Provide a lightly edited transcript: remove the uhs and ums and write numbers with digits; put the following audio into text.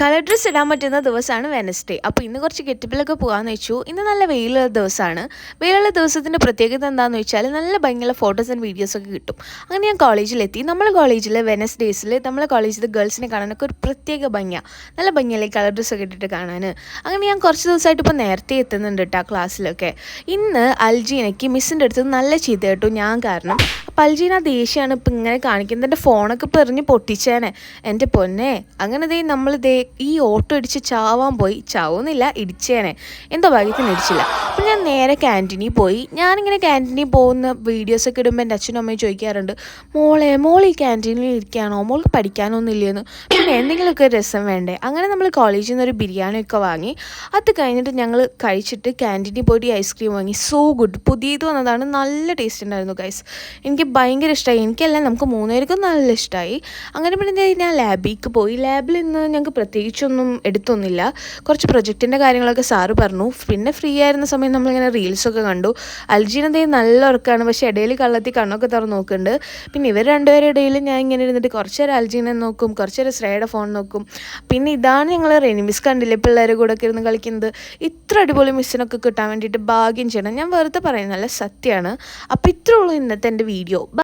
Colour dress ഇടാൻ പറ്റുന്ന ദിവസമാണ് വെനസ്ഡേ. അപ്പോൾ ഇന്ന് കുറച്ച് ഗെറ്റപ്പിലൊക്കെ പോകാമെന്ന് വെച്ചു. ഇന്ന് നല്ല വെയിലുള്ള ദിവസമാണ്. വെയിലുള്ള ദിവസത്തിൻ്റെ പ്രത്യേകത എന്താണെന്ന് വെച്ചാൽ നല്ല ഭംഗിയുള്ള ഫോട്ടോസ് ആൻഡ് വീഡിയോസൊക്കെ കിട്ടും. അങ്ങനെ ഞാൻ കോളേജിലെത്തി. നമ്മളെ കോളേജിൽ വെനസ്ഡേയ്സിൽ നമ്മളെ കോളേജിൽ ഗേൾസിനെ കാണാനൊക്കെ ഒരു പ്രത്യേക ഭംഗിയാണ്. നല്ല ഭംഗിയല്ലേ കളർ ഡ്രസ്സൊക്കെ ഇട്ടിട്ട് കാണാൻ. അങ്ങനെ ഞാൻ കുറച്ച് ദിവസമായിട്ട് ഇപ്പോൾ നേരത്തെ എത്തുന്നുണ്ട് കേട്ടോ ക്ലാസ്സിലൊക്കെ. ഇന്ന് അൽജീനയ്ക്ക് മിസ്സിൻ്റെ അടുത്ത് നല്ല ചീത്ത കേട്ടു ഞാൻ കാരണം. അപ്പോൾ അൽജീന ദേഷ്യമാണ് ഇപ്പം ഇങ്ങനെ കാണിക്കുന്നത്. എൻ്റെ ഫോണൊക്കെ ഇപ്പോൾ എറിഞ്ഞ് പൊട്ടിച്ചേനെ എൻ്റെ പൊന്നെ. അങ്ങനെ നമ്മളിതേ ഈ ഓട്ടോ ഇടിച്ച് ചാവാൻ പോയി. ചാവുന്നില്ല, ഇടിച്ചേനെ. എന്തോ ഭാഗ്യത്തിന് ഇടിച്ചില്ല. അപ്പം ഞാൻ നേരെ ക്യാൻറ്റീനിൽ പോയി. ഞാനിങ്ങനെ ക്യാൻറ്റീനിൽ പോകുന്ന വീഡിയോസൊക്കെ ഇടുമ്പോൾ എൻ്റെ അച്ഛനും അമ്മയും ചോദിക്കാറുണ്ട്, മോൾ ഈ ക്യാൻറ്റീനിൽ ഇരിക്കുകയാണോ, മോൾക്ക് പഠിക്കാനൊന്നും ഇല്ലയെന്ന്, പിന്നെ എന്തെങ്കിലുമൊക്കെ രസം വേണ്ടേ. അങ്ങനെ നമ്മൾ കോളേജിൽ നിന്നൊരു ബിരിയാണിയൊക്കെ വാങ്ങി. അത് കഴിഞ്ഞിട്ട് ഞങ്ങൾ കഴിച്ചിട്ട് ക്യാൻറ്റീനിൽ പോയിട്ട് ഈ ഐസ്ക്രീം വാങ്ങി. സോ ഗുഡ്, പുതിയത് വന്നതാണ്, നല്ല ടേസ്റ്റ് ഉണ്ടായിരുന്നു ഗൈസ്. എനിക്ക് ഭയങ്കര ഇഷ്ടമായി. എനിക്കല്ല, നമുക്ക് മൂന്നുപേർക്കും നല്ല ഇഷ്ടമായി. അങ്ങനെ പിന്നെ ഞാൻ ലാബിലേക്ക് പോയി. ലാബിൽ ഇന്ന് ഞങ്ങൾക്ക് പ്രത്യേകിച്ചൊന്നും എടുത്തൊന്നുമില്ല. കുറച്ച് പ്രൊജക്റ്റിൻ്റെ കാര്യങ്ങളൊക്കെ സാറ് പറഞ്ഞു. പിന്നെ ഫ്രീ ആയിരുന്ന സമയം നമ്മളിങ്ങനെ റീൽസൊക്കെ കണ്ടു. അൽജീനതേ നല്ല ഉറക്കമാണ്, പക്ഷേ ഇടയിൽ കള്ളത്തി കണ്ണൊക്കെ തുറന്ന് നോക്കുന്നുണ്ട്. പിന്നെ ഇവർ രണ്ടുപേരുടെ ഇടയിൽ ഞാൻ ഇങ്ങനെ ഇരുന്നിട്ട് കുറച്ച് നേരം അൽജീനെ നോക്കും, കുറച്ച് നേരം ശ്രേയയുടെ ഫോൺ നോക്കും. പിന്നെ ഇതാണ് ഞങ്ങൾ റെനി മിസ് കണ്ടില്ലേ പിള്ളേരെ കൂടെ ഒക്കെ ഇരുന്ന് കളിക്കുന്നത്. ഇത്ര അടിപൊളി മിസ്സിനൊക്കെ കിട്ടാൻ വേണ്ടിയിട്ട് ഭാഗ്യം ചെയ്യണം. ഞാൻ വെറുതെ പറയുന്നതല്ല, സത്യമാണ്. അപ്പോൾ ഇത്രേ ഉള്ളൂ ഇന്നത്തെ എൻ്റെ വീഡിയോ.